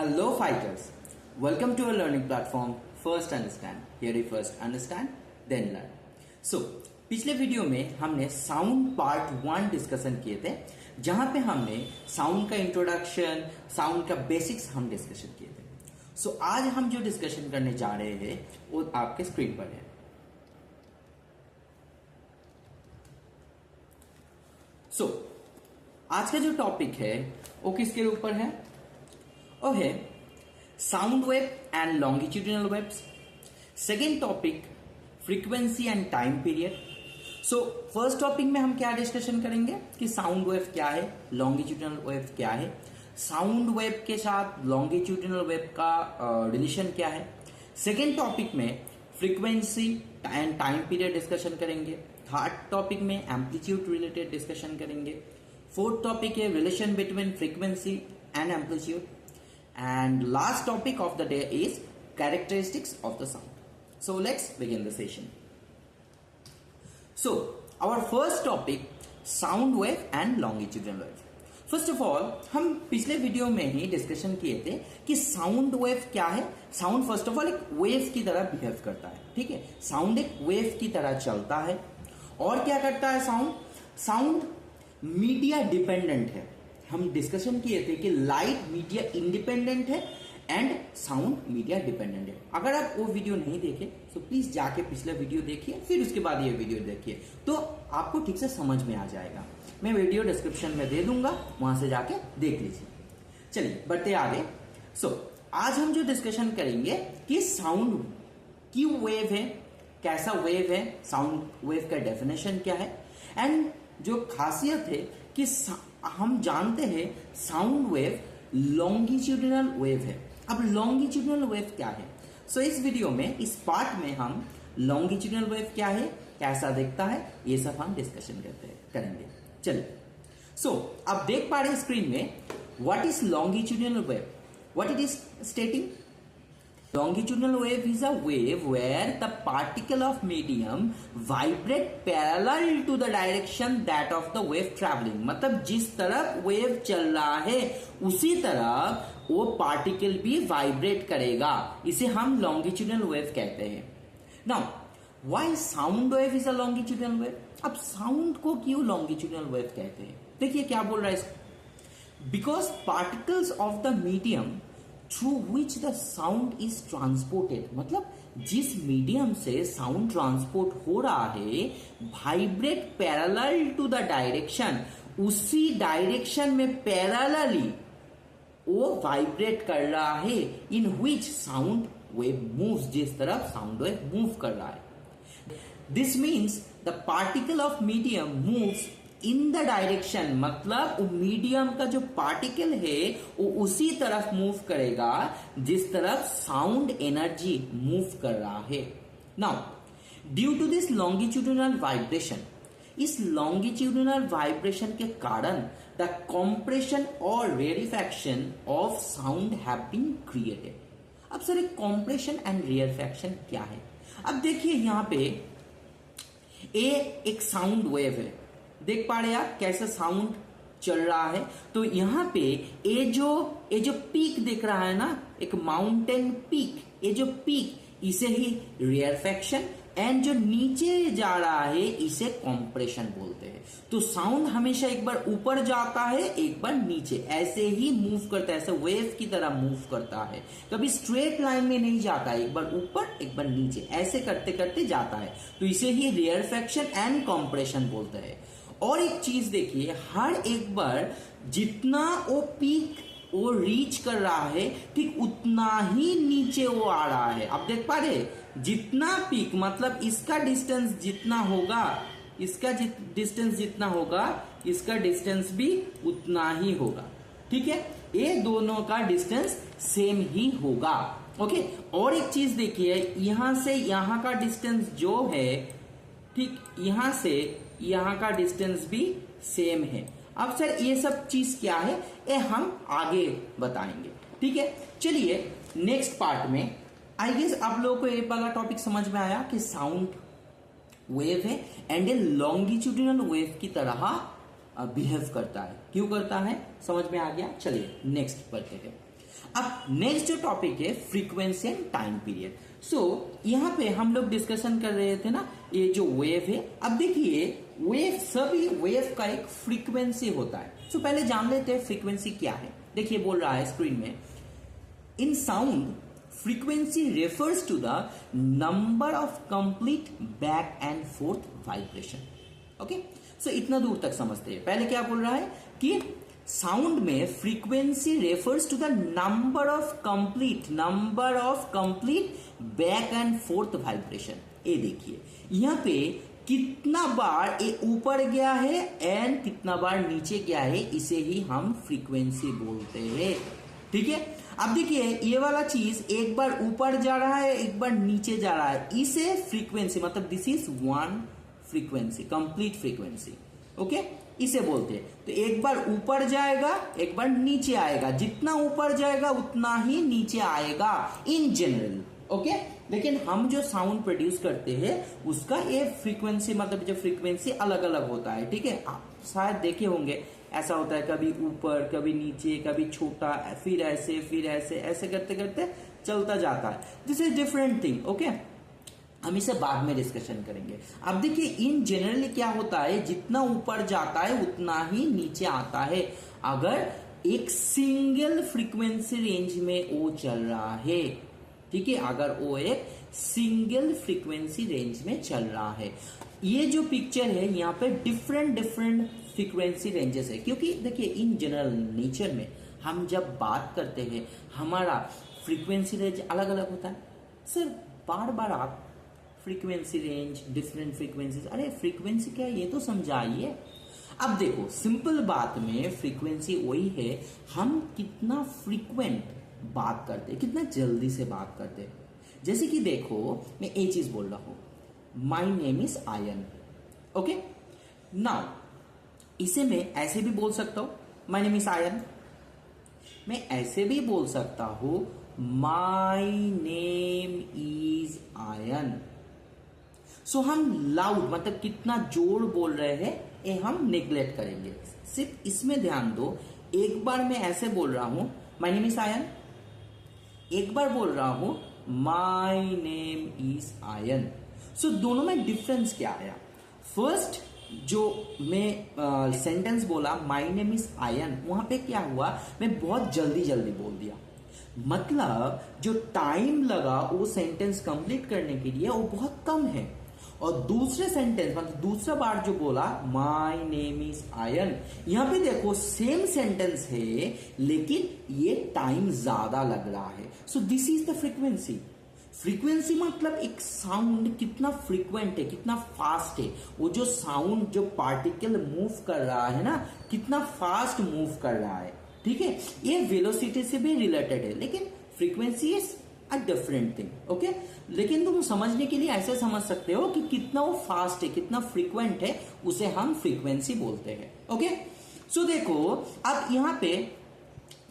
Hello fighters, welcome to our learning platform First Understand. Here we first understand, then learn. So, पिछले video में हमने sound part 1 discussion किए थे, जहां पे हमने साउंड का इंट्रोडक्शन, साउंड का बेसिक्स हम डिस्कशन किए थे. सो आज हम जो डिस्कशन करने जा रहे हैं वो आपके स्क्रीन पर है. सो आज का जो टॉपिक है वो किसके ऊपर है? वो है sound wave and longitudinal waves. Second topic frequency and time period. So first topic में हम क्या डिस्कशन करेंगे कि साउंड वेव क्या है, लॉन्गिट्यूडिनल वेव क्या है, साउंड वेव के साथ लॉन्गिट्यूडिनल वेव का रिलेशन क्या है. सेकेंड टॉपिक में frequency and time period discussion करेंगे. थर्ड टॉपिक में एम्पलीट्यूड रिलेटेड डिस्कशन करेंगे. फोर्थ टॉपिक है relation between frequency and amplitude. And last topic of the day is characteristics of the sound. So let's begin the session. So our first topic, sound wave and longitudinal wave. First of all, हम पिछले video में ही discussion किए थे कि sound wave क्या है. Sound first of all एक wave की तरह बिहेव करता है. ठीक है, साउंड एक वेव की तरह चलता है. और क्या करता है साउंड मीडिया डिपेंडेंट है. हम डिस्कशन किए थे कि लाइट मीडिया इंडिपेंडेंट है एंड साउंड मीडिया डिपेंडेंट है. अगर आप वो वीडियो नहीं देखे तो प्लीज जाके पिछला वीडियो देखिए, फिर उसके बाद ये वीडियो देखिए, तो आपको ठीक से समझ में आ जाएगा. मैं वीडियो डिस्क्रिप्शन में दे दूंगा, वहां से जाके देख लीजिए. चलिए बढ़ते आगे. सो आज हम जो डिस्कशन करेंगे कि साउंड की वेव है, कैसा वेव है, साउंड वेव का डेफिनेशन क्या है, एंड जो खासियत है कि हम जानते हैं साउंड वेव लॉन्गिट्यूडिनल वेव है. अब लॉन्गिट्यूडिनल वेव क्या है? सो इस वीडियो में, इस पार्ट में हम लॉन्गिट्यूडिनल वेव क्या है, कैसा दिखता है, ये सब हम डिस्कशन करेंगे. चलिए. सो आप देख पा रहे हैं स्क्रीन में what is longitudinal wave, what it is स्टेटिंग. Longitudinal wave is a wave where the particle of medium vibrate parallel to the direction that of the wave traveling. मतलब जिस तरफ वेव चल रहा है उसी तरफ वो पार्टिकल भी वाइब्रेट करेगा. इसे हम लॉन्गिट्यूडिनल वेव कहते हैं. Now why sound wave is a longitudinal wave? अब साउंड को क्यों लॉन्गिट्यूडिनल वेव कहते हैं? देखिए क्या बोल रहा है. Because particles of the medium through which the sound is transported, मतलब जिस मीडियम से साउंड ट्रांसपोर्ट हो रहा है, vibrate parallel to the direction, उसी डायरेक्शन में पैरेलली वो वाइब्रेट कर रहा है in which sound wave moves, जिस तरफ साउंड वेव मूव कर रहा है. This means the particle of medium moves in the direction, मतलब मीडियम का जो पार्टिकल है वो उसी तरफ मूव करेगा जिस तरफ साउंड एनर्जी मूव कर रहा है. Now due to this longitudinal vibration, इस लॉन्गिट्यूडिनल वाइब्रेशन के कारण द कॉम्प्रेशन और rarefaction of sound have been created. अब सर एक कॉम्प्रेशन एंड रेयरफैक्शन क्या है? अब देखिए यहां पे एक साउंड वेव है, देख पा रहे आप कैसे साउंड चल रहा है. तो यहां पे ये जो पीक दिख रहा है ना, एक माउंटेन पीक, ये जो पीक इसे ही रेयरफैक्शन, एंड जो नीचे जा रहा है इसे कॉम्प्रेशन बोलते हैं. तो साउंड हमेशा एक बार ऊपर जाता है, एक बार नीचे, ऐसे ही मूव करता है, ऐसे वेव की तरह मूव करता है. कभी स्ट्रेट लाइन में नहीं जाता है, एक बार ऊपर एक बार नीचे, ऐसे करते करते जाता है. तो इसे ही रेयरफैक्शन एंड कॉम्प्रेशन बोलते हैं. और एक चीज देखिए, हर एक बार जितना वो पीक वो रीच कर रहा है, ठीक उतना ही नीचे वो आ रहा है. आप देख पा रहे, जितना पीक मतलब इसका डिस्टेंस जितना होगा, इसका डिस्टेंस जितना होगा, इसका डिस्टेंस भी उतना ही होगा. ठीक है, ये दोनों का डिस्टेंस सेम ही होगा. ओके. और एक चीज देखिए, यहां से यहां का डिस्टेंस जो है, ठीक यहां से यहां का डिस्टेंस भी सेम है. अब सर ये सब चीज क्या है, ये हम आगे बताएंगे. ठीक है, चलिए नेक्स्ट पार्ट में. आई गेस आप लोगों को ये वाला टॉपिक समझ में आया कि साउंड वेव है एंड ए लॉन्गिट्यूडिनल वेव की तरह बिहेव करता है. क्यों करता है समझ में आ गया. चलिए नेक्स्ट पढ़ते हैं. अब नेक्स्ट जो टॉपिक है फ्रीक्वेंसी एंड टाइम पीरियड। सो यहाँ पे हम लोग डिस्कशन कर रहे थे ना ये जो वेव है। अब देखिए वेव, सभी वेव का एक फ्रीक्वेंसी होता है। सो पहले जान लेते हैं फ्रीक्वेंसी क्या है। देखिए बोल रहा है स्क्रीन में, इन sound frequency refers to the number of complete back and forth vibration। Okay, so इतना दूर तक समझते हैं। पहले क्या बोल रहा है कि साउंड में frequency refers to the number of complete back and forth vibration. ये देखिए यहाँ पे कितना बार ये ऊपर गया है एंड कितना बार नीचे गया है, इसे ही हम फ्रीक्वेंसी बोलते हैं। ठीक है, अब देखिए ये वाला चीज एक बार ऊपर जा रहा है, एक बार नीचे जा रहा है, इसे फ्रीक्वेंसी, मतलब this is one frequency, complete frequency. Okay, इसे बोलते हैं। तो एक बार ऊपर जाएगा, एक बार नीचे आएगा, जितना ऊपर जाएगा उतना ही नीचे आएगा इन जनरल। ओके, लेकिन हम जो साउंड प्रोड्यूस करते हैं उसका ये फ्रीक्वेंसी, मतलब जो फ्रीक्वेंसी अलग अलग होता है। ठीक है, आप शायद देखे होंगे ऐसा होता है, कभी ऊपर, कभी नीचे, कभी छोटा, फिर ऐसे, फिर ऐसे, ऐसे करते करते चलता जाता है। This is different thing. Okay, हम इसे बाद में डिस्कशन करेंगे। अब देखिए इन जनरली क्या होता है, जितना ऊपर जाता है उतना ही नीचे आता है, अगर एक सिंगल फ्रीक्वेंसी रेंज में वो चल रहा है। ठीक है, अगर वो एक सिंगल फ्रीक्वेंसी रेंज में चल रहा है। ये जो पिक्चर है यहाँ पे डिफरेंट फ्रीक्वेंसी रेंजेस है, क्योंकि देखिए इन जनरल नेचर में हम जब बात करते हैं हमारा फ्रीक्वेंसी रेंज अलग अलग होता है। सर बार बार आप फ्रीक्वेंसी रेंज, डिफरेंट फ्रीक्वेंसीज, अरे फ्रीक्वेंसी क्या है ये तो समझाइए। अब देखो सिंपल बात में फ्रीक्वेंसी वही है, हम कितना फ्रीक्वेंट बात करते हैं, कितना जल्दी से बात करते हैं। जैसे कि देखो मैं ये चीज बोल रहा हूं, my name is ion. Okay, now इसे मैं ऐसे भी बोल सकता हूं, माई नेम इज आयन। मैं ऐसे भी बोल सकता हूं, माई नेम इज आयन। सो हम लाउड, मतलब कितना जोर बोल रहे हैं ये हम नेग्लेक्ट करेंगे। सिर्फ इसमें ध्यान दो, एक बार मैं ऐसे बोल रहा हूं माई नेम इज आयन, एक बार बोल रहा हूं माई नेम इज आयन। सो दोनों में डिफरेंस क्या आया? फर्स्ट जो मैं सेंटेंस बोला माई नेम इज आयन, वहां पे क्या हुआ, मैं बहुत जल्दी बोल दिया, मतलब जो टाइम लगा वो सेंटेंस कंप्लीट करने के लिए वो बहुत कम है। और दूसरे सेंटेंस, मतलब दूसरा बार जो बोला माई नेम इज आयन, यहां पे देखो सेम सेंटेंस है लेकिन ये टाइम ज्यादा लग रहा है। So this is the frequency. Frequency मतलब एक साउंड कितना फ्रीक्वेंट है, कितना फास्ट है, वो जो साउंड, जो पार्टिकल मूव कर रहा है ना, कितना फास्ट मूव कर रहा है। ठीक है, ये वेलोसिटी से भी रिलेटेड है, लेकिन frequency is a different thing. Okay, लेकिन तुम समझने के लिए ऐसे समझ सकते हो कि कितना वो फास्ट है, कितना फ्रीक्वेंट है, उसे हम फ्रीक्वेंसी बोलते हैं। ओके, सो देखो अब यहां पे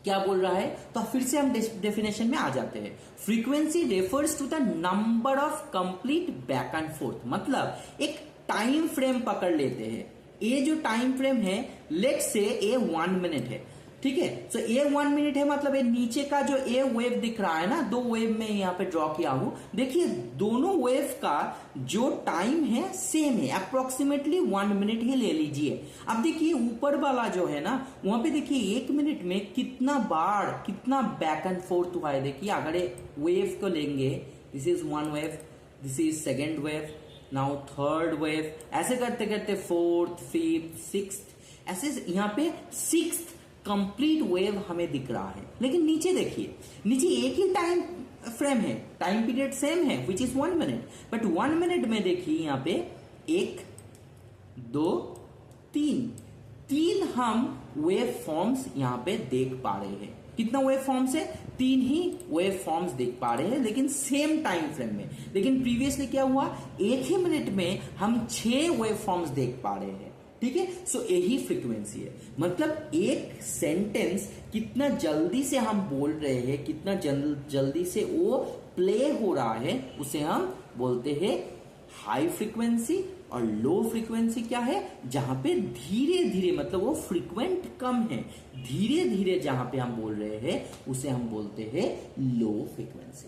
क्या बोल रहा है, तो फिर से हम डेफिनेशन में आ जाते हैं। Frequency refers to the number of complete back and forth, मतलब एक टाइम फ्रेम पकड़ लेते हैं। ये जो टाइम फ्रेम है, लेट से ए 1 मिनट है। ठीक है, सो ए 1 मिनट है, मतलब ये नीचे का जो ए वेव दिख रहा है ना, 2 वेव में यहाँ पे ड्रॉ किया हूं। देखिए दोनों वेव का जो टाइम है सेम है, अप्रोक्सीमेटली 1 मिनट ही ले लीजिए। अब देखिए ऊपर वाला जो है ना, वहां पे देखिए 1 मिनट में कितना बार, कितना बैक एंड फोर्थ हुआ है। देखिए अगर ये वेव को लेंगे, this is 1 wave, this is second wave, now third wave, ऐसे करते करते 4th, 5th, 6th, ऐसे यहाँ पे 6th कंप्लीट वेव हमें दिख रहा है। लेकिन नीचे देखिए, नीचे एक ही टाइम फ्रेम है, टाइम पीरियड सेम है which is 1 minute, but 1 minute में देखिए यहाँ पे 1, 2, 3 हम वेव फॉर्म्स यहाँ पे देख पा रहे हैं। कितना वेव फॉर्म्स है? 3 ही वेव फॉर्म्स देख पा रहे हैं, लेकिन सेम टाइम फ्रेम में। लेकिन प्रीवियसली क्या हुआ, एक ही मिनट में हम 6 वेव फॉर्म्स देख पा रहे हैं। ठीक है, सो यही फ्रीक्वेंसी है, मतलब एक सेंटेंस कितना जल्दी से हम बोल रहे हैं, कितना जल्दी से वो प्ले हो रहा है, उसे हम बोलते हैं हाई फ्रीक्वेंसी और लो फ्रीक्वेंसी क्या है, जहां पे धीरे धीरे, मतलब वो फ्रीक्वेंट कम है, धीरे धीरे जहां पे हम बोल रहे हैं उसे हम बोलते हैं लो फ्रीक्वेंसी।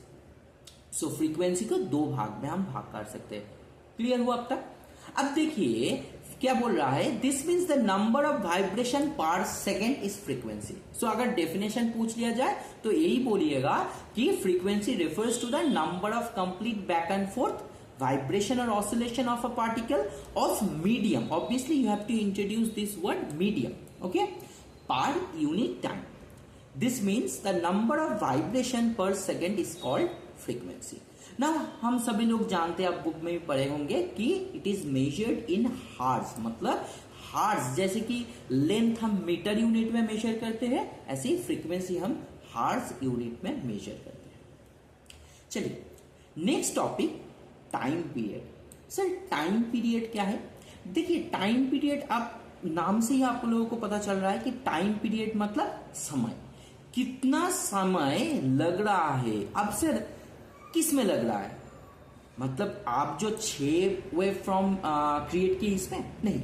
सो फ्रीक्वेंसी को दो भाग में हम भाग कर सकते हैं। क्लियर हुआ अब तक? अब देखिए क्या बोल रहा है, this means the number of vibration per second is frequency. So अगर डेफिनेशन पूछ लिया जाए तो यही बोलिएगा कि frequency refers to the number of complete back and forth vibration or oscillation of a particle of medium. Obviously you have to introduce this word medium, okay, per unit time. This means the number of vibration per second is called frequency. Now हम सभी लोग जानते हैं, आप book में भी पढ़े होंगे कि it is measured in hertz, मतलब hertz जैसे कि लेंथ हम मीटर यूनिट में मेजर करते हैं, ऐसे ही फ्रीक्वेंसी हम hertz यूनिट में मेजर करते हैं। चलिए next topic, time period. Sir time period क्या है? देखिए टाइम पीरियड, आप नाम से ही आप लोगों को पता चल रहा है कि टाइम पीरियड मतलब समय, कितना समय लग रहा है। अब सर किस में लग रहा है, मतलब आप जो 6 वेव फॉर्म क्रिएट किए इसमें नहीं,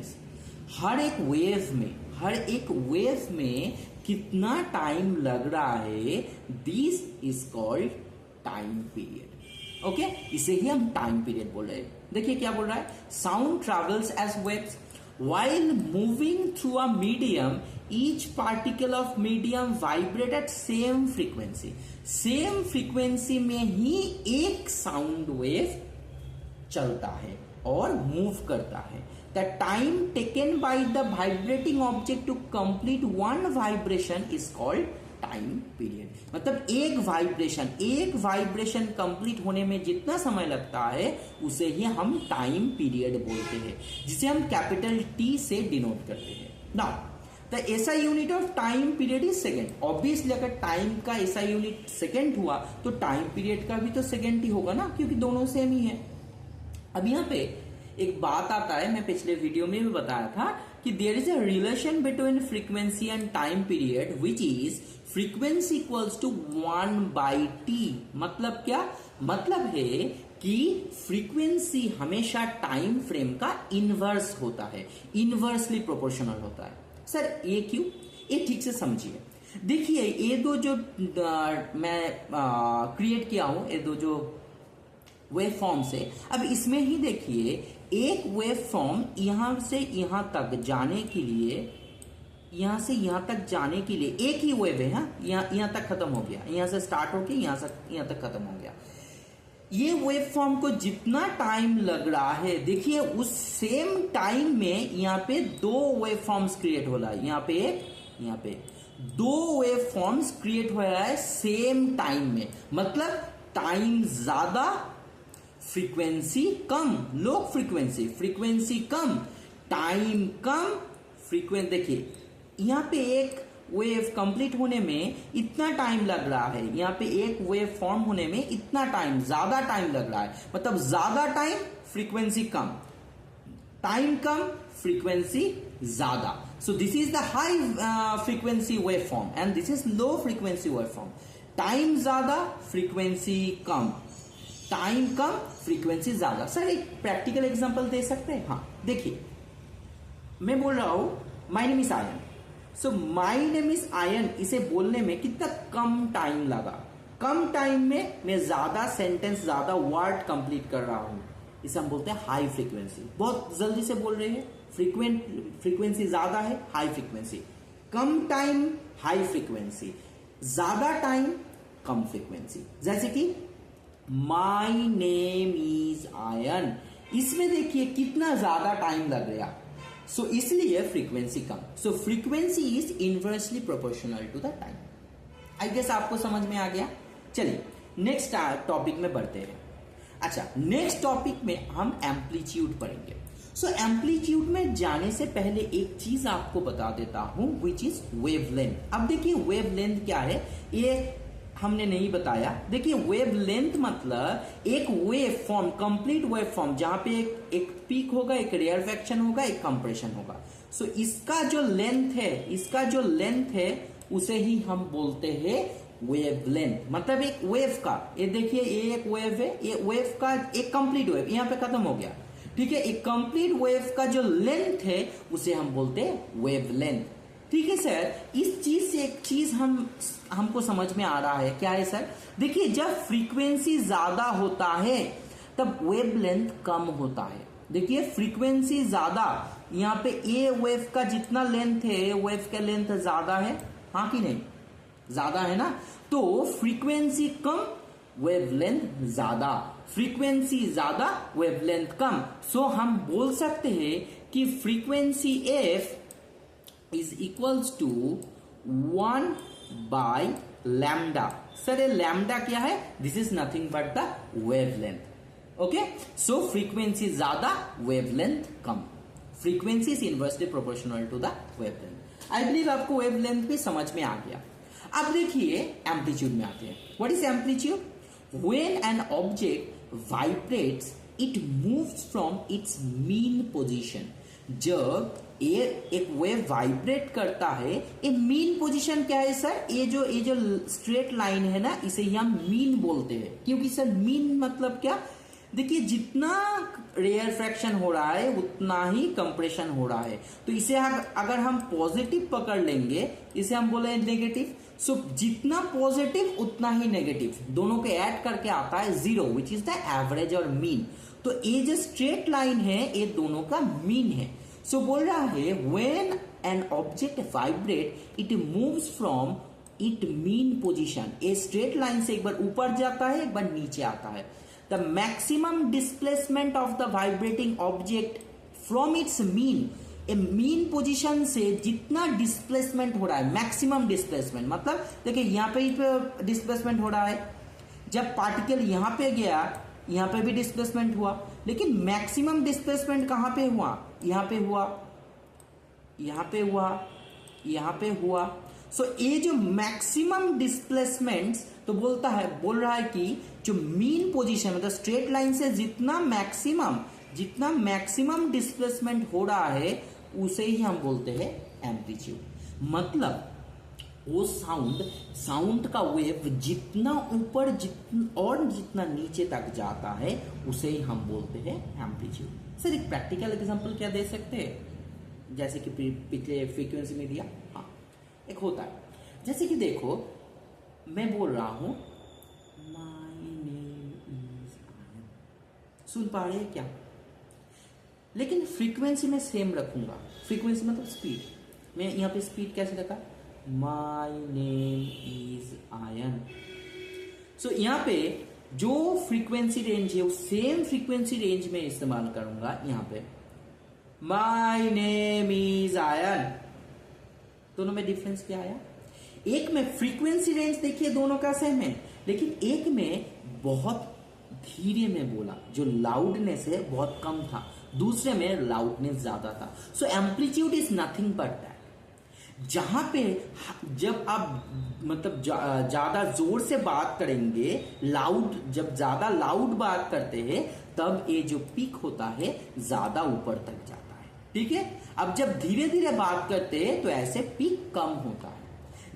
हर एक वेव में कितना टाइम लग रहा है, this is called time period. Okay, इसे ही हम टाइम पीरियड बोल रहे हैं। देखिए क्या बोल रहा है, sound travels as waves while moving through a medium, each particle of medium vibrate at same frequency. Same frequency में ही एक साउंड वेव चलता है और मूव करता है। The time taken by the vibrating object to complete one vibration is called time period. मतलब एक वाइब्रेशन कंप्लीट होने में जितना समय लगता है उसे ही हम टाइम पीरियड बोलते हैं, जिसे हम कैपिटल टी से डिनोट करते हैं। Now the SI unit of time period is second. Obviously अगर टाइम का एसआई यूनिट सेकेंड हुआ तो टाइम पीरियड का भी तो सेकेंड ही होगा ना, क्योंकि दोनों सेम ही है। अब यहाँ पे एक बात आता है, मैं पिछले वीडियो में भी बताया था कि there is a relation between frequency and time period which is frequency equals to 1/t। मतलब क्या, मतलब है कि फ्रीक्वेंसी हमेशा टाइम फ्रेम का इनवर्स होता है, इनवर्सली प्रोपोर्शनल होता है। सर ये क्यों, ये ठीक से समझिए। देखिए ये दो जो मैं क्रिएट किया हूं, ये दो जो वेव फॉर्म से, अब इसमें ही देखिए एक वेव फॉर्म यहां से यहां तक जाने के लिए, यहां से यहां तक जाने के लिए एक ही वेव है, यहां तक खत्म हो गया, यहां से स्टार्ट होके यहां तक खत्म हो गया। ये वेव फॉर्म को जितना टाइम लग रहा है, देखिए उस सेम टाइम में यहां पे दो वेव फॉर्म्स क्रिएट हो रहा है, यहां पे एक, यहां पे दो वेव फॉर्म्स क्रिएट हो रहा है सेम टाइम में। मतलब टाइम ज्यादा, फ्रीक्वेंसी कम, लो फ्रीक्वेंसी, फ्रीक्वेंसी कम, टाइम कम, फ्रीक्वेंसी। देखिए यहां पे एक वेव कंप्लीट होने में इतना टाइम लग रहा है, यहां पे एक वेव फॉर्म होने में इतना टाइम, ज्यादा टाइम लग रहा है। मतलब ज्यादा टाइम, फ्रीक्वेंसी कम, टाइम कम, फ्रीक्वेंसी ज्यादा। So this is the high frequency wave form and this is low frequency wave form. Time ज्यादा, फ्रीक्वेंसी कम, टाइम कम, फ्रीक्वेंसी ज्यादा। सर एक प्रैक्टिकल एग्जांपल दे सकते हैं? हाँ देखिए, मैं बोल रहा हूं my name is Ayan. So my name is ion, इसे बोलने में कितना कम टाइम लगा। कम टाइम में मैं ज्यादा सेंटेंस, ज्यादा वर्ड कंप्लीट कर रहा हूं, इसे हम बोलते हैं हाई फ्रीक्वेंसी। बहुत जल्दी से बोल रहे हैं, फ्रीक्वेंसी ज्यादा है, हाई फ्रीक्वेंसी। कम टाइम, हाई फ्रीक्वेंसी। ज्यादा टाइम, कम फ्रीक्वेंसी। जैसे कि माई नेम इज आयन, इसमें देखिए कितना ज्यादा टाइम लग गया, सो इसलिए फ्रीक्वेंसी कम। So frequency is inversely proportional to the time. I guess आपको समझ में आ गया। चलिए नेक्स्ट टॉपिक में बढ़ते हैं। अच्छा, नेक्स्ट टॉपिक में हम एम्पलीट्यूड पढ़ेंगे। सो एम्पलीट्यूड में जाने से पहले एक चीज आपको बता देता हूं, विच इज वेवलेंथ। अब देखिए वेवलेंथ क्या है, ये हमने नहीं बताया। देखिए वेवलेंथ मतलब एक wave form, complete wave form, जहां पे एक पीक होगा, एक रेयरफैक्शन होगा, एक कंप्रेशन होगा। सो इसका जो लेंथ है उसे ही हम बोलते हैं वेवलेंथ। मतलब एक वेव का, ये देखिए ये एक वेव है, ये वेव का एक कंप्लीट वेव यहां पे खत्म हो गया। ठीक है, एक कंप्लीट वेव का जो लेंथ है उसे हम बोलते हैं वेव लेंथ। ठीक है सर, इस चीज से एक चीज हमको समझ में आ रहा है, क्या है सर? देखिए, जब फ्रीक्वेंसी ज्यादा होता है तब वेव लेंथ कम होता है। देखिए, फ्रीक्वेंसी ज्यादा, यहाँ पे ए वेव का जितना लेंथ है, वेव का लेंथ ज्यादा है, हाँ कि नहीं? ज्यादा है ना, तो फ्रीक्वेंसी कम, वेवलेंथ ज्यादा, फ्रीक्वेंसी ज्यादा, वेवलेंथ कम। सो हम बोल सकते हैं कि frequency F is equals to 1 by lambda. Sir ये लैम्डा क्या है? This is nothing but the wavelength. Okay, so frequency ज्यादा, वेवलेंथ कम। Frequency is inversely proportional to the wavelength. I believe आपको वेवलेंथ भी समझ में आ गया। अब देखिए एम्पलीट्यूड में आते हैं। What is amplitude? When an object vibrates it moves from its mean position. जब एक वेव वाइब्रेट करता है, ये मीन पोजीशन क्या है सर? ये जो स्ट्रेट लाइन है ना, इसे हम मीन बोलते हैं। क्योंकि सर मीन मतलब क्या? देखिए, जितना रेयर फ्रैक्शन हो रहा है उतना ही कंप्रेशन हो रहा है। तो इसे अगर हम पॉजिटिव पकड़ लेंगे, इसे हम बोले नेगेटिव। सो जितना पॉजिटिव उतना ही नेगेटिव, दोनों के ऐड करके आता है 0, विच इज द एवरेज और मीन। तो ये जो स्ट्रेट लाइन है ये दोनों का मीन है। सो बोल रहा है when an object vibrate it moves from it mean position. ये स्ट्रेट लाइन से एक बार ऊपर जाता है, एक बार नीचे आता है। The maximum displacement of the vibrating object from its mean, A mean position से जितना डिस्प्लेसमेंट हो रहा है, मैक्सिमम डिस्प्लेसमेंट मतलब देखिए यहां पे डिस्प्लेसमेंट हो रहा है। जब पार्टिकल यहां पे गया, यहां पे भी डिस्प्लेसमेंट हुआ, लेकिन मैक्सिमम डिस्प्लेसमेंट कहां पे हुआ? यहां पे हुआ, यहां पे हुआ, यहां पे हुआ। सो ये जो मैक्सिमम डिस्प्लेसमेंट तो बोल रहा है कि जो मीन पोजीशन मतलब स्ट्रेट लाइन से जितना मैक्सिमम डिस्प्लेसमेंट हो रहा है उसे ही हम बोलते हैं एम्पलीट्यूड। मतलब वो साउंड का वेव जितना ऊपर जितना नीचे तक जाता है उसे ही हम बोलते हैं एम्पलीट्यूड। सर एक प्रैक्टिकल एग्जांपल क्या दे सकते हैं? जैसे कि पिछले फ्रीक्वेंसी में दिया, हाँ एक होता है, जैसे कि देखो मैं बोल रहा हूं माय नेम इज आयन, सुन पा रहे हैं क्या? लेकिन फ्रीक्वेंसी में सेम रखूंगा। फ्रीक्वेंसी मतलब स्पीड, मैं यहां पे स्पीड कैसे रखा? My name is Ayan. So यहां पे जो फ्रीक्वेंसी रेंज है वो सेम फ्रीक्वेंसी रेंज में इस्तेमाल करूंगा। यहां पे माय नेम इज आयन, दोनों में डिफरेंस क्या आया? एक में फ्रीक्वेंसी रेंज देखिए दोनों का सेम है, लेकिन एक में बहुत धीरे में बोला, जो लाउडनेस है बहुत कम था, दूसरे में लाउडनेस ज्यादा था। So amplitude is nothing but that. जहां पे जब आप मतलब ज्यादा जोर से बात करेंगे, जब ज्यादा लाउड बात करते हैं तब ये जो पीक होता है ज्यादा ऊपर तक जाता है। ठीक है, अब जब धीरे धीरे बात करते हैं तो ऐसे पीक कम होता है।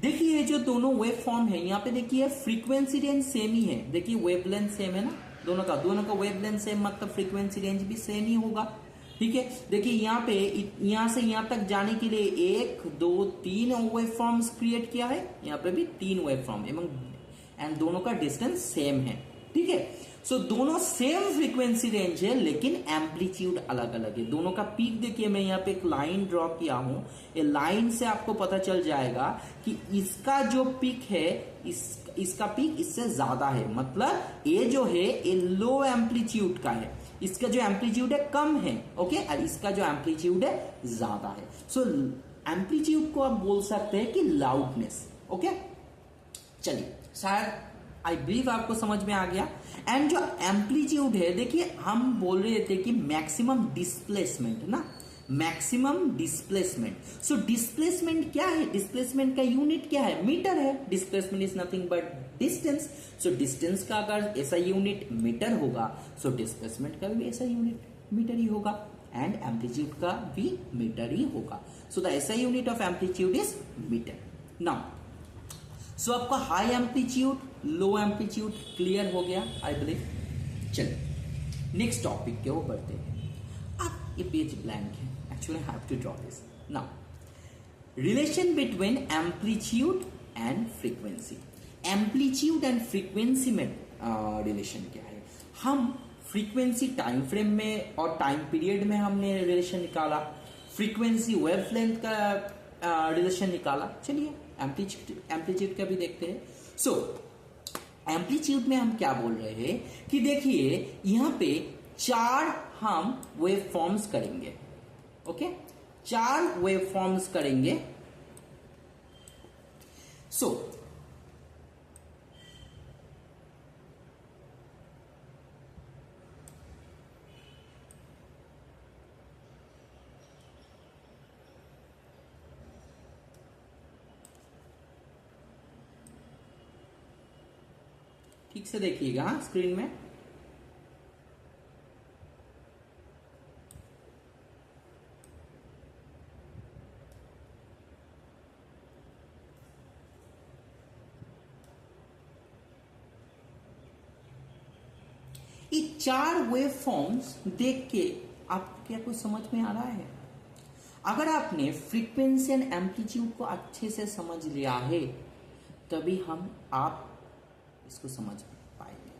देखिए ये जो दोनों वेव फॉर्म है, यहाँ पे देखिए फ्रीक्वेंसी रेंज सेम ही है। देखिए वेवलेंथ सेम है ना, दोनों का वेवलेंथ सेम, मतलब फ्रीक्वेंसी रेंज भी सेम ही होगा। ठीक है, देखिए यहाँ पे यहाँ से यहाँ तक जाने के लिए 1 2 3 वेव फॉर्म्स क्रिएट किया है, यहाँ पे भी 3 वेव फॉर्म एंड दोनों का डिस्टेंस सेम है। ठीक है, सो दोनों सेम फ्रीक्वेंसी रेंज है लेकिन एम्पलीट्यूड अलग अलग है। दोनों का पीक देखिए, मैं यहाँ पे एक लाइन ड्रॉ किया हूं, ये लाइन से आपको पता चल जाएगा कि इसका जो पीक है इसका पीक इससे ज्यादा है, मतलब ये जो है ये लो एम्पलीट्यूड का है, इसका जो एम्पलीट्यूड है कम है। ओके, और इसका जो एम्पलीट्यूड है ज्यादा है। सो एम्पलीट्यूड को आप बोल सकते हैं कि लाउडनेस। ओके, चलिए शायद आई बिलीव आपको समझ में आ गया। एंड जो एम्पलीट्यूड है, देखिए हम बोल रहे थे कि मैक्सिमम डिस्प्लेसमेंट ना, मैक्सिमम डिस्प्लेसमेंट। सो डिस्प्लेसमेंट क्या है? डिस्प्लेसमेंट का यूनिट क्या है? मीटर है। Displacement is nothing but distance. So distance का अगर ऐसा यूनिट मीटर होगा, सो डिस्प्लेसमेंट का भी ऐसा यूनिट मीटर ही होगा, एंड एम्पलीट्यूड का भी मीटर ही होगा। सो द ऐसा unit of amplitude is metre. Now so आपका high amplitude, low amplitude clear हो गया आई बिलीव। चलिए नेक्स्ट टॉपिक के वो बढ़ते हैं। ये पेज ब्लैंक है, actually I have to draw this now. Relation between amplitude and frequency. Amplitude and frequency में रिलेशन क्या है? हम फ्रीक्वेंसी टाइम फ्रेम में और टाइम पीरियड में हमने रिलेशन निकाला, फ्रीक्वेंसी वेवलेंथ का रिलेशन निकाला। चलिए एम्पलीट्यूड का भी देखते हैं। सो एम्पलीट्यूड में हम क्या बोल रहे हैं कि देखिए यहां पे 4 हम वेव फॉर्म्स करेंगे। ओके, 4 वेव फॉर्म्स करेंगे। सो ठीक से देखिएगा स्क्रीन में। ये 4 वेव फॉर्म्स देख के आपको क्या कुछ समझ में आ रहा है? अगर आपने फ्रीक्वेंसी एंड एम्पलीट्यूड को अच्छे से समझ लिया है तभी आप इसको समझ पाएंगे।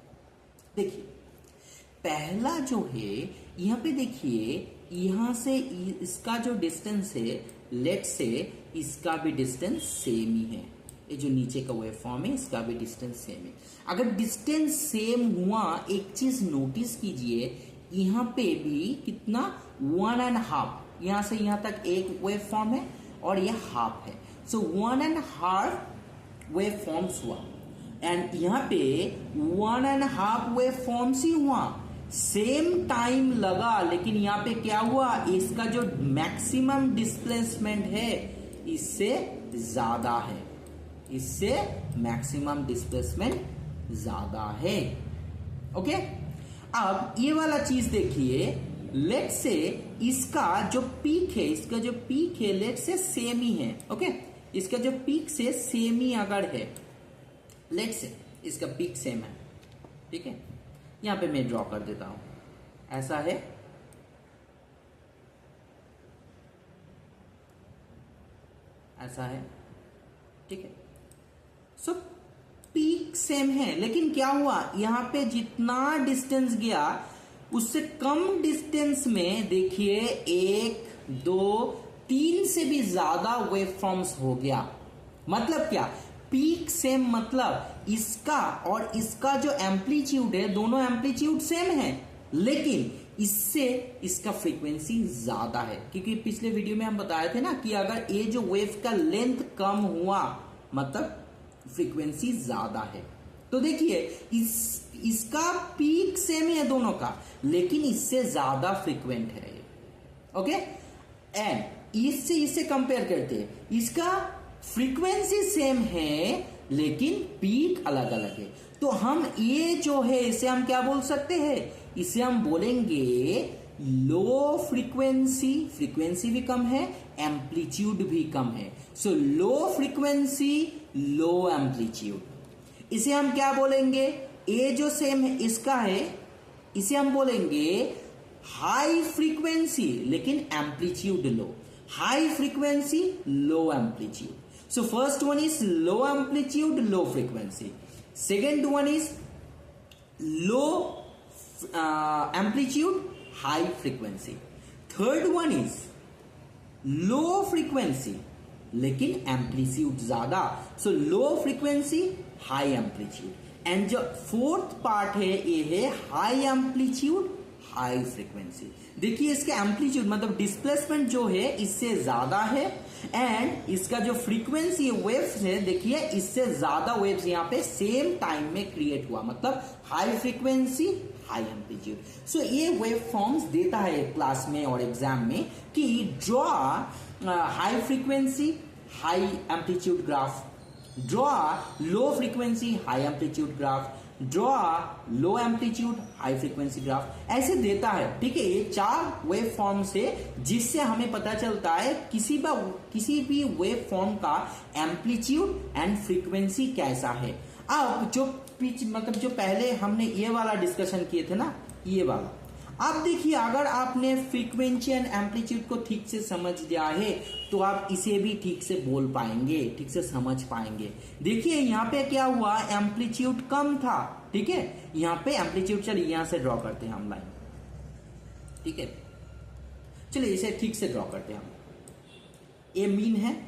देखिए पहला जो है यहां पे देखिए, यहां से इसका जो डिस्टेंस है, लेट से इसका भी डिस्टेंस सेम ही है। ये जो नीचे का वेव फॉर्म है इसका भी डिस्टेंस सेम है। अगर डिस्टेंस सेम हुआ, एक चीज नोटिस कीजिए, यहां पे भी कितना 1.5, यहां से यहां तक एक वेव फॉर्म है और ये हाफ है। सो 1.5 वेव फॉर्म्स हुआ एंड यहां पे 1.5 वेव फॉर्म्स ही हुआ। सेम टाइम लगा, लेकिन यहां पे क्या हुआ, इसका जो मैक्सिमम डिस्प्लेसमेंट है इससे ज्यादा है, इससे मैक्सिमम डिस्प्लेसमेंट ज्यादा है। ओके, अब ये वाला चीज देखिए, लेट से इसका जो पीक है, इसका जो पीक है लेट से सेम ही है। ओके, इसका जो पीक से सेम ही अगर है, लेट से इसका पीक सेम है, ठीक है, यहां पे मैं ड्रॉ कर देता हूं, ऐसा है, ऐसा है, ठीक है। सो पीक सेम है, लेकिन क्या हुआ, यहां पे जितना डिस्टेंस गया उससे कम डिस्टेंस में देखिए 1, 2, 3 से भी ज्यादा वेव फॉर्म्स हो गया। मतलब क्या, पीक सेम मतलब इसका और इसका जो एम्पलीट्यूड है, दोनों एम्पलीट्यूड सेम है, लेकिन इससे इसका फ्रीक्वेंसी ज्यादा है। क्योंकि पिछले वीडियो में हम बताए थे ना कि अगर ये जो वेव का लेंथ कम हुआ मतलब फ्रीक्वेंसी ज्यादा है। तो देखिए इसका पीक सेम है दोनों का, लेकिन इससे ज्यादा फ्रीक्वेंट है। ओके, एंड इससे कंपेयर करते हैं, इसका फ्रीक्वेंसी सेम है लेकिन पीक अलग अलग है। तो हम ये जो है इसे हम क्या बोल सकते हैं, इसे हम बोलेंगे लो फ्रीक्वेंसी, फ्रीक्वेंसी भी कम है, एम्पलीट्यूड भी कम है। सो लो फ्रीक्वेंसी, लो एम्पलीट्यूड। इसे हम क्या बोलेंगे, ए जो सेम है इसका है, इसे हम बोलेंगे हाई फ्रीक्वेंसी लेकिन amplitude low, high frequency low amplitude. So first one is low amplitude, low frequency. Second one is low amplitude, high frequency. Third one is low frequency लेकिन एम्पलीट्यूड ज्यादा, so low frequency high amplitude. And जो fourth part है ये है high amplitude high frequency. देखिए इसके amplitude मतलब displacement जो है इससे ज्यादा है, एंड इसका जो फ्रीक्वेंसी वेव्स है देखिए इससे ज्यादा वेव्स यहाँ पे सेम टाइम में क्रिएट हुआ, मतलब हाई फ्रीक्वेंसी हाई एम्पलीट्यूड। सो ये वेव फॉर्म्स देता है क्लास में और एग्जाम में कि draw high frequency high amplitude graph, draw low frequency high amplitude graph, draw low amplitude high frequency graph, ऐसे देता है। ठीक है, ये 4 वेव फॉर्म से जिससे हमें पता चलता है किसी भी वेव फॉर्म का एम्पलीट्यूड एंड फ्रीक्वेंसी कैसा है। अब जो पिच मतलब जो पहले हमने ये वाला डिस्कशन किए थे ना, ये वाला, आप देखिए, अगर आपने फ्रीक्वेंसी एंड एम्पलीट्यूड को ठीक से समझ लिया है तो आप इसे भी ठीक से बोल पाएंगे, ठीक से समझ पाएंगे। देखिए यहां पे क्या हुआ, एम्पलीट्यूड कम था, ठीक है, यहां पे एम्पलीट्यूड, चलिए यहां से ड्रॉ करते हैं हम लाइन, ठीक है, चलिए इसे ठीक से ड्रॉ करते हैं हम। ए मीन है,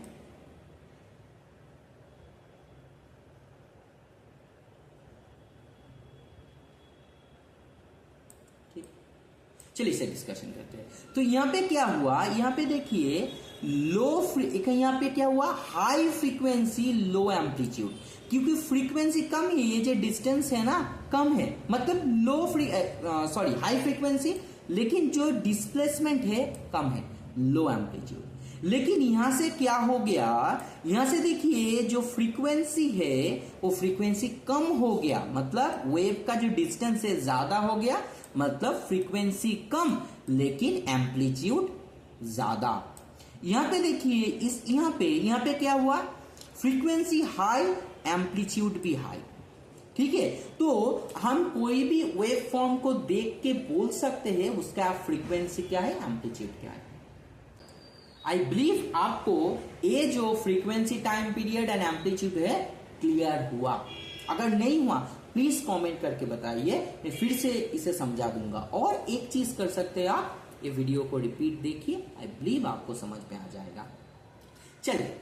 चलिए इसे डिस्कशन करते हैं। तो यहां पे क्या हुआ, यहां पे देखिए यहां पे क्या हुआ, हाई फ्रीक्वेंसी लो एम्पलीट्यूड, क्योंकि फ्रीक्वेंसी कम है, ये जो डिस्टेंस है ना कम है, मतलब हाई फ्रीक्वेंसी, लेकिन जो डिस्प्लेसमेंट है कम है, लो एम्पलीट्यूड। लेकिन यहां से क्या हो गया, यहां से देखिए जो फ्रीक्वेंसी है वो फ्रीक्वेंसी कम हो गया, मतलब वेव का जो डिस्टेंस है ज्यादा हो गया, मतलब फ्रीक्वेंसी कम लेकिन एम्पलीट्यूड ज्यादा। यहां पे देखिए यहां पे क्या हुआ, फ्रीक्वेंसी हाई एम्पलीट्यूड भी हाई, ठीक है। तो हम कोई भी वेव फॉर्म को देख के बोल सकते हैं उसका फ्रीक्वेंसी क्या है, एम्पलीट्यूड क्या है। आई बिलीव आपको ये जो frequency time period and amplitude है क्लियर हुआ। अगर नहीं हुआ प्लीज कमेंट करके बताइए, मैं फिर से इसे समझा दूंगा। और एक चीज कर सकते हैं आप, ये वीडियो को रिपीट देखिए, आई बिलीव आपको समझ में आ जाएगा। चलिए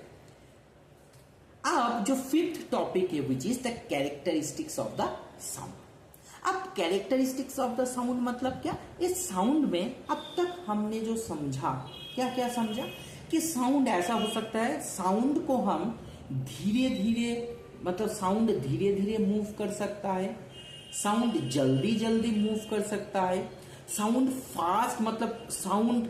अब जो फिफ्थ टॉपिक है which is the characteristics of the sound. अब कैरेक्टरिस्टिक्स ऑफ द साउंड मतलब क्या, इस साउंड में अब तक हमने जो समझा, क्या क्या समझा, कि साउंड ऐसा हो सकता है, साउंड को हम धीरे धीरे, मतलब साउंड धीरे धीरे मूव कर सकता है, साउंड जल्दी जल्दी मूव कर सकता है, साउंड फास्ट, मतलब साउंड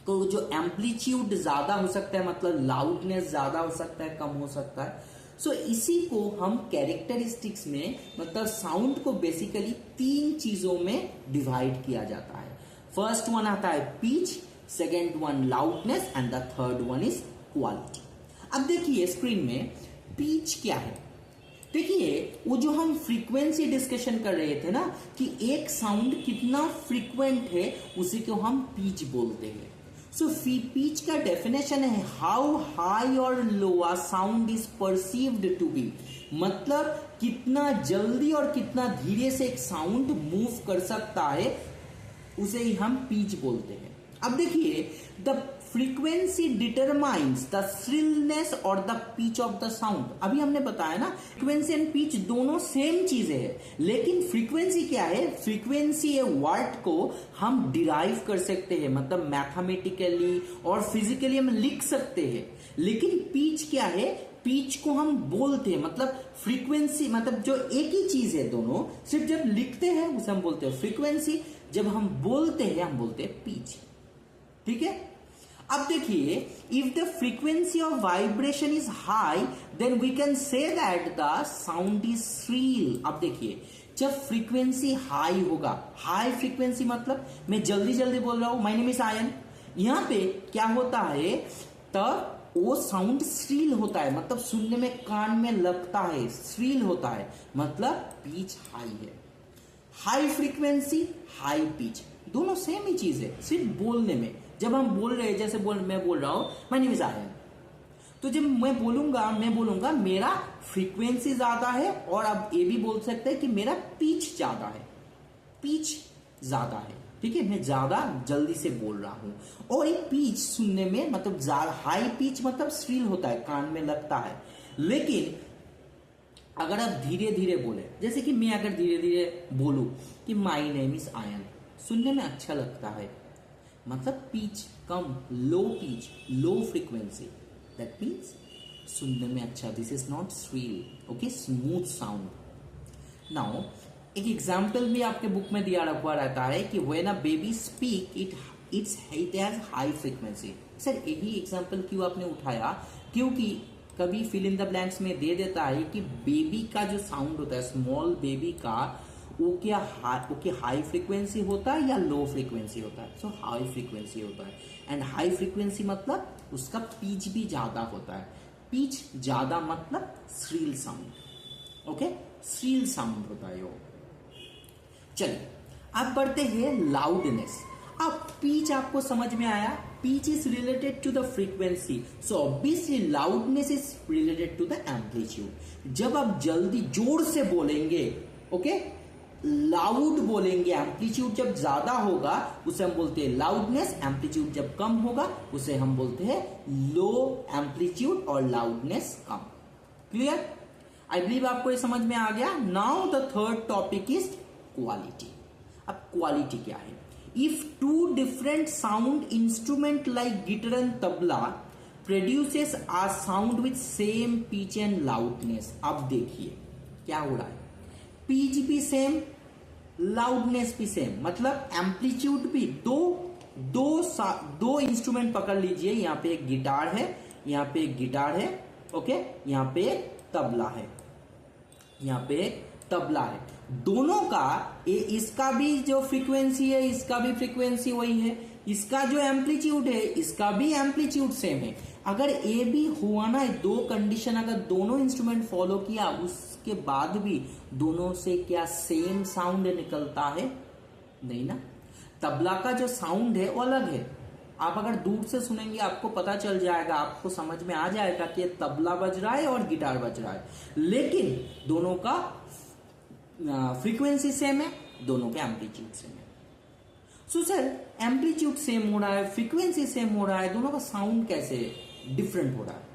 को जो एम्पलीट्यूड ज्यादा हो सकता है, मतलब लाउडनेस ज्यादा हो सकता है, कम हो सकता है। सो इसी को हम कैरेक्टरिस्टिक्स में, मतलब साउंड को बेसिकली तीन चीजों में डिवाइड किया जाता है। फर्स्ट वन आता है pitch, second one loudness and the third one is quality. अब देखिए स्क्रीन में पिच क्या है, देखिए वो जो हम फ्रीक्वेंसी डिस्कशन कर रहे थे ना, कि एक साउंड कितना फ्रीक्वेंट है उसी को हम पिच बोलते हैं। सो पिच का डेफिनेशन है हाउ हाई और low a sound is perceived to be, मतलब कितना जल्दी और कितना धीरे से एक साउंड मूव कर सकता है, उसे ही हम पिच बोलते हैं। अब देखिए the frequency determines the shrillness और the pitch of the sound. अभी हमने बताया ना फ्रीक्वेंसी एंड पिच दोनों सेम चीजें है, लेकिन फ्रीक्वेंसी क्या है, फ्रीक्वेंसी ये वर्ड को हम डिराइव कर सकते हैं, मतलब मैथमेटिकली और फिजिकली हम लिख सकते हैं। लेकिन पिच क्या है, पिच को हम बोलते हैं, मतलब फ्रीक्वेंसी, मतलब जो एक ही चीज है दोनों, सिर्फ जब लिखते हैं उसे हम बोलते हैं फ्रीक्वेंसी, जब हम बोलते हैं हम बोलते हैं पिच, ठीक है। अब देखिए if the frequency of vibration is high then we can say that the sound is shrill. अब देखिए जब फ्रीक्वेंसी हाई होगा, हाई फ्रीक्वेंसी मतलब मैं जल्दी जल्दी बोल रहा हूं, माय नेम इज आयन, यहां पे क्या होता है, तब वो साउंड श्रील होता है, मतलब सुनने में कान में लगता है, श्रील होता है, मतलब पिच हाई है। हाई फ्रीक्वेंसी हाई पिच दोनों सेम ही चीज है, सिर्फ बोलने में। जब हम बोल रहे हैं, जैसे मैं बोल रहा हूं माय नेम इज आर्यन, तो जब मैं बोलूंगा मेरा फ्रीक्वेंसी ज्यादा है, और अब ये भी बोल सकते हैं कि मेरा पिच ज्यादा है, पिच ज्यादा है, ठीक है, मैं ज्यादा जल्दी से बोल रहा हूं। और ये पिच सुनने में, मतलब हाई पिच मतलब श्रील होता है, कान में लगता है। लेकिन अगर आप धीरे धीरे बोले, जैसे कि मैं अगर धीरे धीरे बोलूं कि माय नेम इज आयन, सुनने में अच्छा लगता है, मतलब pitch come, low pitch, low frequency, that means सुनने में अच्छा, this is not Srila, okay, smooth sound. Now एक एग्जाम्पल भी आपके बुक में दिया हुआ रहता है कि when a baby speak it has high frequency. Sir यही एग्जाम्पल क्यों आपने उठाया, क्योंकि कभी फिल इन द ब्लैंक्स में दे देता है कि बेबी का जो साउंड होता है, स्मॉल बेबी का, वो क्या हाई फ्रीक्वेंसी होता है या लो फ्रीक्वेंसी होता है। सो हाई फ्रीक्वेंसी होता है, एंड हाई फ्रीक्वेंसी मतलब उसका पिच भी ज्यादा होता है, पिच ज्यादा मतलब Srila sound, okay, Srila sound होता है वो। चलिए अब बढ़ते हैं लाउडनेस। अब पिच आपको समझ में आया, pitch is related to the frequency, so obviously loudness is related to the amplitude. जब आप जल्दी जोर से बोलेंगे, ओके, लाउड बोलेंगे, एम्पलीट्यूड जब ज्यादा होगा उसे हम बोलते हैं लाउडनेस, एम्पलीट्यूड जब कम होगा उसे हम बोलते हैं लो एम्पलीट्यूड और लाउडनेस कम। क्लियर? आई बिलीव आपको ये समझ में आ गया। Now the third topic is quality. अब क्वालिटी क्या है? If two different sound instrument like guitar and tabla produces a sound with same pitch and loudness. अब देखिए क्या हो रहा है, पिच भी सेम, लाउडनेस भी सेम, मतलब एम्पलीट्यूड भी दो इंस्ट्रूमेंट पकड़ लीजिए। यहां पे एक गिटार है, यहां पे एक गिटार है, ओके, यहां पे एक तबला है, यहां पे एक तबला है। दोनों का इसका भी जो फ्रीक्वेंसी है इसका भी फ्रीक्वेंसी वही है, इसका जो एम्पलीट्यूड है इसका भी एम्पलीट्यूड सेम है। अगर ए भी हुआ ना, दो कंडीशन अगर दोनों इंस्ट्रूमेंट फॉलो किया उसके बाद भी दोनों से क्या सेम साउंड निकलता है? नहीं ना। तबला का जो साउंड है वो अलग है। आप अगर दूर से सुनेंगे आपको पता चल जाएगा, आपको समझ में आ जाएगा कि तबला बज रहा है और गिटार बज रहा है, लेकिन दोनों का फ्रीक्वेंसी सेम है, दोनों के एम्पलीट्यूड सेम है। सो सर एम्पलीट्यूड सेम हो रहा है, फ्रीक्वेंसी सेम हो रहा है, दोनों का साउंड कैसे डिफरेंट हो रहा है?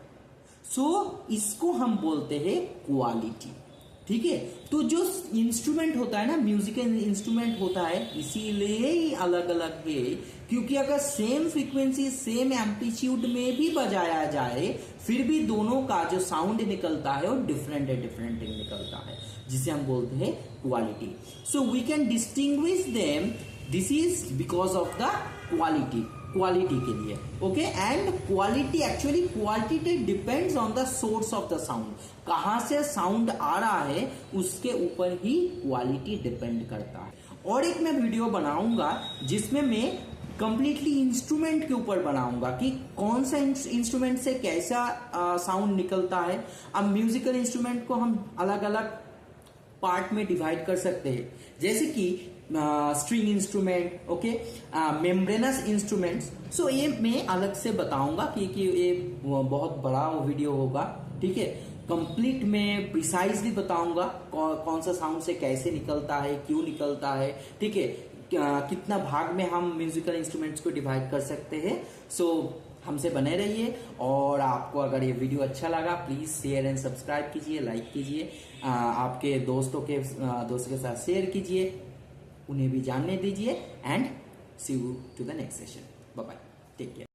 सो इसको हम बोलते हैं क्वालिटी। ठीक है, तो जो इंस्ट्रूमेंट होता है ना, म्यूजिकल इंस्ट्रूमेंट होता है, इसीलिए ही अलग अलग है, क्योंकि अगर सेम फ्रीक्वेंसी सेम एम्पलीट्यूड में भी बजाया जाए फिर भी दोनों का जो साउंड निकलता है वो डिफरेंट निकलता है, जिसे हम बोलते हैं quality. So we can distinguish them, this is because of the quality के लिए, okay. And quality, actually quality depends on the source of the sound. कहां से साउंड आ रहा है उसके ऊपर ही क्वालिटी डिपेंड करता है। और एक मैं वीडियो बनाऊंगा जिसमें मैं कंप्लीटली इंस्ट्रूमेंट के ऊपर बनाऊंगा कि कौन सा इंस्ट्रूमेंट से कैसा साउंड निकलता है। अब म्यूजिकल इंस्ट्रूमेंट को हम अलग अलग पार्ट में डिवाइड कर सकते हैं, जैसे कि string instrument, okay, membranous instruments. So ये मैं अलग से बताऊंगा क्योंकि ये बहुत बड़ा वीडियो होगा, ठीक है। कंप्लीट में प्रिसाइजली बताऊंगा कौन सा साउंड से कैसे निकलता है, क्यों निकलता है, ठीक है, कितना भाग में हम म्यूजिकल इंस्ट्रूमेंट्स को डिवाइड कर सकते हैं। सो हमसे बने रहिए, और आपको अगर ये वीडियो अच्छा लगा प्लीज शेयर एंड सब्सक्राइब कीजिए, लाइक कीजिए, आपके दोस्तों के साथ शेयर कीजिए, उन्हें भी जानने दीजिए। And see you to the next session. Bye bye, take care.